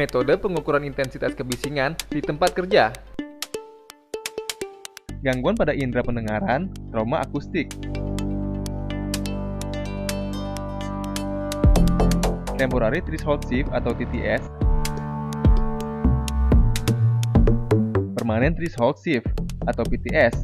Metode pengukuran intensitas kebisingan di tempat kerja. Gangguan pada indera pendengaran, trauma akustik. Temporary threshold shift atau TTS. Permanent threshold shift atau PTS.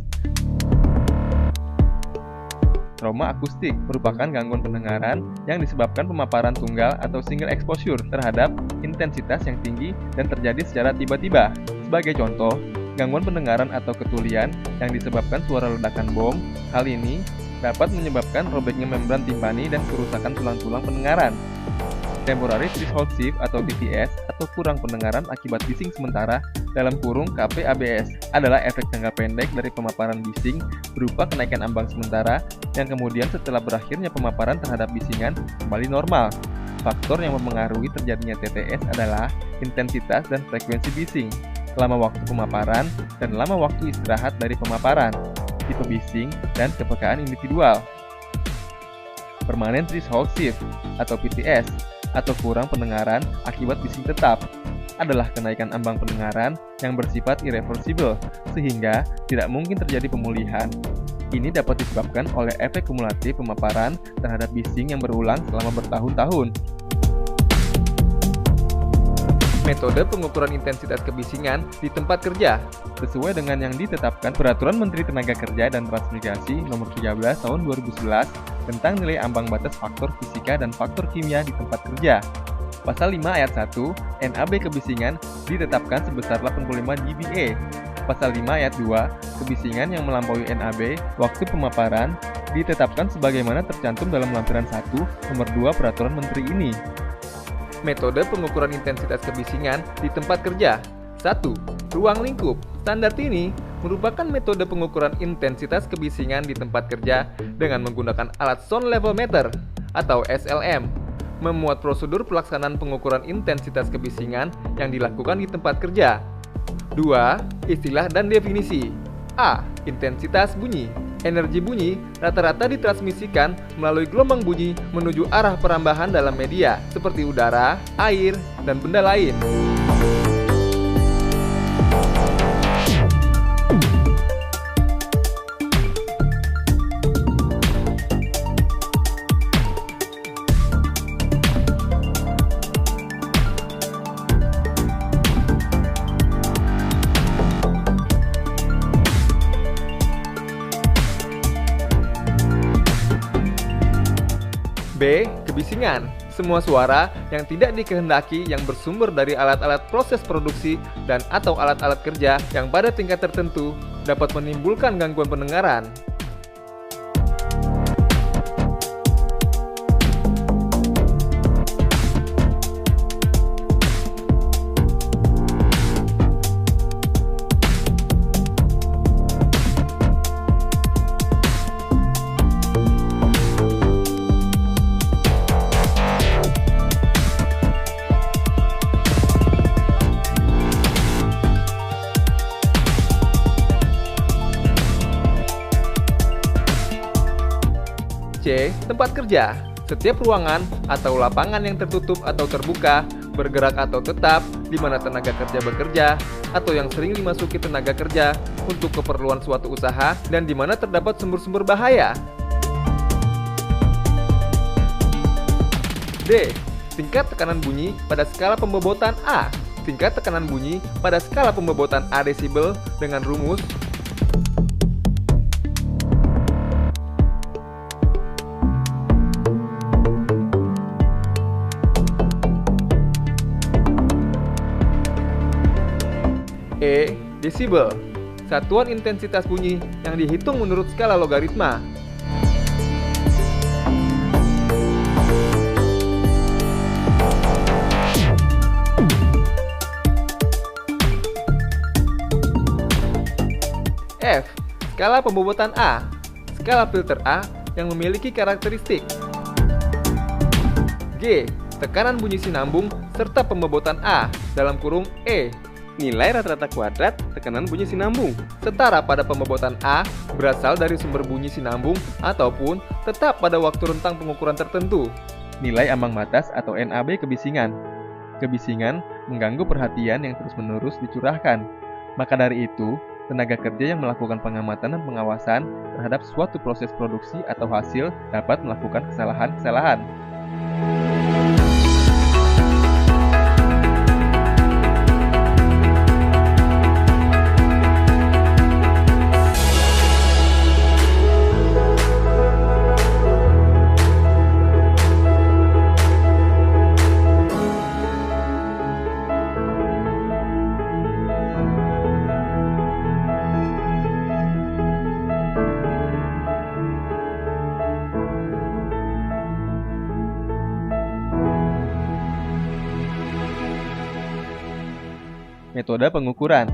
Trauma akustik merupakan gangguan pendengaran yang disebabkan pemaparan tunggal atau single exposure terhadap intensitas yang tinggi dan terjadi secara tiba-tiba. Sebagai contoh, gangguan pendengaran atau ketulian yang disebabkan suara ledakan bom. Hal ini dapat menyebabkan robeknya membran timpani dan kerusakan tulang-tulang pendengaran. Temporary threshold shift atau TTS atau kurang pendengaran akibat bising sementara dalam kurung KPABS adalah efek jangka pendek dari pemaparan bising berupa kenaikan ambang sementara yang kemudian setelah berakhirnya pemaparan terhadap bisingan kembali normal. Faktor yang mempengaruhi terjadinya TTS adalah intensitas dan frekuensi bising, lama waktu pemaparan, dan lama waktu istirahat dari pemaparan, tipe bising, dan kepekaan individual. Permanent threshold shift atau PTS atau kurang pendengaran akibat bising tetap adalah kenaikan ambang pendengaran yang bersifat irreversible sehingga tidak mungkin terjadi pemulihan. Ini dapat disebabkan oleh efek kumulatif pemaparan terhadap bising yang berulang selama bertahun-tahun. Metode pengukuran intensitas kebisingan di tempat kerja. Sesuai dengan yang ditetapkan Peraturan Menteri Tenaga Kerja dan Transmigrasi Nomor 13 Tahun 2011 tentang nilai ambang batas faktor fisika dan faktor kimia di tempat kerja. Pasal 5 ayat 1, NAB kebisingan ditetapkan sebesar 85 dBA. Pasal 5 ayat 2, kebisingan yang melampaui NAB waktu pemaparan ditetapkan sebagaimana tercantum dalam lampiran 1 nomor 2 Peraturan Menteri ini. Metode pengukuran intensitas kebisingan di tempat kerja. 1. Ruang lingkup. Standar ini merupakan metode pengukuran intensitas kebisingan di tempat kerja dengan menggunakan alat sound level meter atau SLM. Memuat prosedur pelaksanaan pengukuran intensitas kebisingan yang dilakukan di tempat kerja. 2. Istilah dan definisi. A. Intensitas bunyi. Energi bunyi rata-rata ditransmisikan melalui gelombang bunyi menuju arah perambahan dalam media seperti udara, air, dan benda lain. B. Kebisingan. Semua suara yang tidak dikehendaki yang bersumber dari alat-alat proses produksi dan atau alat-alat kerja yang pada tingkat tertentu dapat menimbulkan gangguan pendengaran. C. Tempat kerja. Setiap ruangan atau lapangan yang tertutup atau terbuka, bergerak atau tetap, di mana tenaga kerja bekerja, atau yang sering dimasuki tenaga kerja untuk keperluan suatu usaha, dan di mana terdapat sumber-sumber bahaya. D. Tingkat tekanan bunyi pada skala pembobotan A. Tingkat tekanan bunyi pada skala pembobotan A desibel dengan rumus E. Desibel, satuan intensitas bunyi yang dihitung menurut skala logaritma. F. Skala pembobotan A, skala filter A yang memiliki karakteristik. G. Tekanan bunyi sinambung serta pembobotan A dalam kurung E. Nilai rata-rata kuadrat tekanan bunyi sinambung setara pada pembobotan A berasal dari sumber bunyi sinambung ataupun tetap pada waktu rentang pengukuran tertentu. Nilai ambang batas atau NAB kebisingan. Kebisingan mengganggu perhatian yang terus-menerus dicurahkan. Maka dari itu, tenaga kerja yang melakukan pengamatan dan pengawasan terhadap suatu proses produksi atau hasil dapat melakukan kesalahan-kesalahan. Metode pengukuran.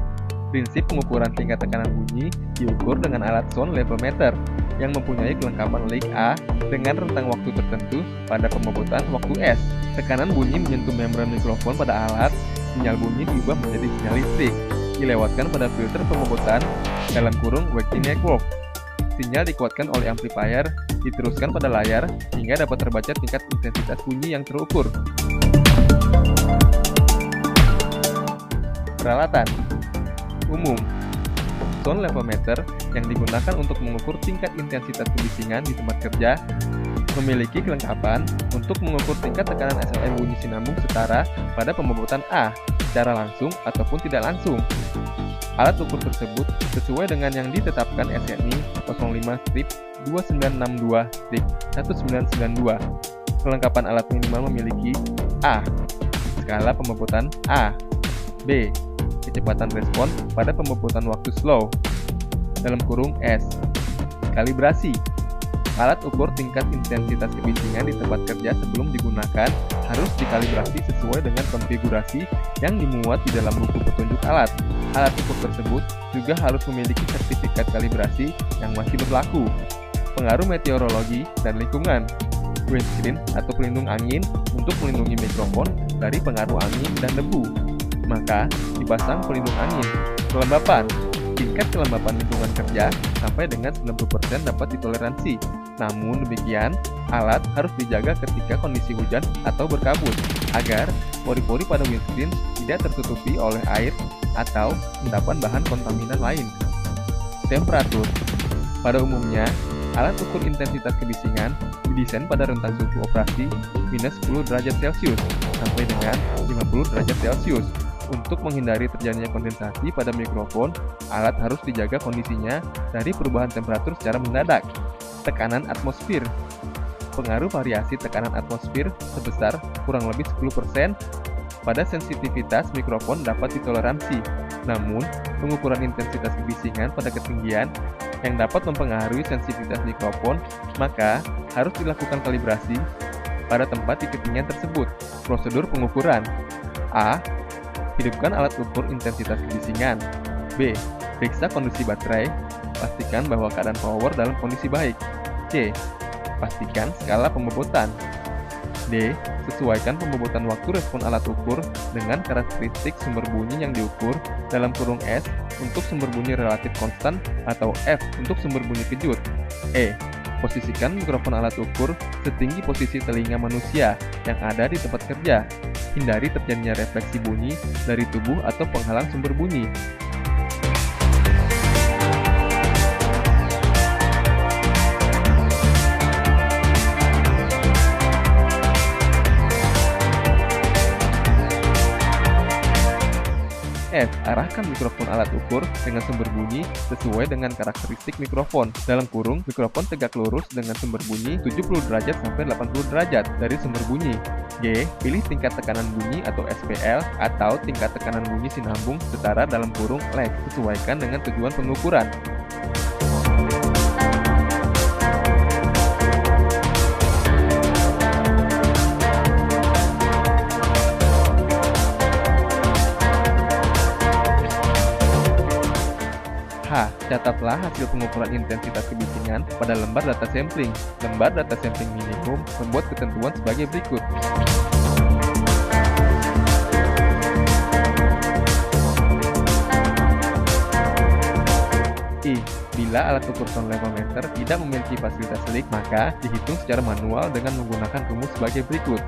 Prinsip pengukuran tingkat tekanan bunyi diukur dengan alat sound level meter yang mempunyai kelengkapan leak A dengan rentang waktu tertentu pada pembobotan waktu S. Tekanan bunyi menyentuh membran mikrofon pada alat, sinyal bunyi diubah menjadi sinyal listrik, dilewatkan pada filter pembobotan (Wavekey Network). Sinyal dikuatkan oleh amplifier, diteruskan pada layar hingga dapat terbaca tingkat intensitas bunyi yang terukur. Peralatan umum. Sound level meter yang digunakan untuk mengukur tingkat intensitas kebisingan di tempat kerja memiliki kelengkapan untuk mengukur tingkat tekanan SLM bunyi sinambung setara pada pembobotan A secara langsung ataupun tidak langsung. Alat ukur tersebut sesuai dengan yang ditetapkan SNI 05-2962-1992. Kelengkapan alat minimal memiliki A. Skala pembobotan A. B. Kecepatan respon pada pembobotan waktu slow (S). Kalibrasi. Alat ukur tingkat intensitas kebisingan di tempat kerja sebelum digunakan harus dikalibrasi sesuai dengan konfigurasi yang dimuat di dalam buku petunjuk alat. Alat ukur tersebut juga harus memiliki sertifikat kalibrasi yang masih berlaku. Pengaruh meteorologi dan lingkungan. Windscreen atau pelindung angin untuk melindungi mikrofon dari pengaruh angin dan debu, maka dipasang pelindung angin. Kelembapan. Tingkat kelembapan lingkungan kerja sampai dengan 90% dapat ditoleransi. Namun demikian, alat harus dijaga ketika kondisi hujan atau berkabut, agar pori-pori pada windscreen tidak tertutupi oleh air atau endapan bahan kontaminan lain. Temperatur. Pada umumnya, alat ukur intensitas kebisingan didesain pada rentang suhu operasi minus 10 derajat Celcius sampai dengan 50 derajat Celcius. Untuk menghindari terjadinya kondensasi pada mikrofon, alat harus dijaga kondisinya dari perubahan temperatur secara mendadak. Tekanan atmosfer. Pengaruh variasi tekanan atmosfer sebesar kurang lebih 10% pada sensitivitas mikrofon dapat ditoleransi. Namun, pengukuran intensitas kebisingan pada ketinggian yang dapat mempengaruhi sensitivitas mikrofon, maka harus dilakukan kalibrasi pada tempat di ketinggian tersebut. Prosedur pengukuran. A. Hidupkan alat ukur intensitas kebisingan. B. Periksa kondisi baterai. Pastikan bahwa keadaan power dalam kondisi baik. C. Pastikan skala pembobotan. D. Sesuaikan pembobotan waktu respon alat ukur dengan karakteristik sumber bunyi yang diukur (S) untuk sumber bunyi relatif konstan atau F untuk sumber bunyi kejut. E. Posisikan mikrofon alat ukur setinggi posisi telinga manusia yang ada di tempat kerja. Hindari terjadinya refleksi bunyi dari tubuh atau penghalang sumber bunyi. F. Arahkan mikrofon alat ukur dengan sumber bunyi sesuai dengan karakteristik mikrofon. Mikrofon tegak lurus dengan sumber bunyi 70 derajat sampai 80 derajat dari sumber bunyi. G. Pilih tingkat tekanan bunyi atau SPL atau tingkat tekanan bunyi sinambung setara (lag). Sesuaikan dengan tujuan pengukuran. H. Catatlah hasil pengukuran intensitas kebisingan pada lembar data sampling. Lembar data sampling minimum membuat ketentuan sebagai berikut. I. Bila alat ukur sound level meter tidak memiliki fasilitas leak, maka dihitung secara manual dengan menggunakan rumus sebagai berikut.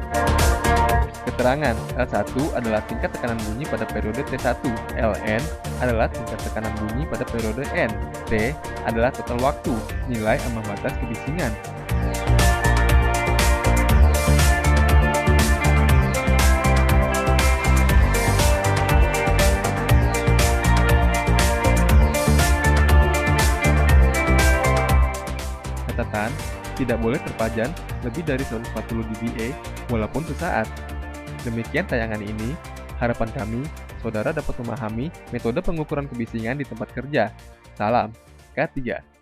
Keterangan L1 adalah tingkat tekanan bunyi pada periode T1, Ln adalah tingkat tekanan bunyi pada periode N, T adalah total waktu, nilai ambang batas kebisingan. Catatan, tidak boleh terpajan lebih dari 140 dBA walaupun sesaat. Demikian tayangan ini, harapan kami, saudara dapat memahami metode pengukuran kebisingan di tempat kerja. Salam, K3.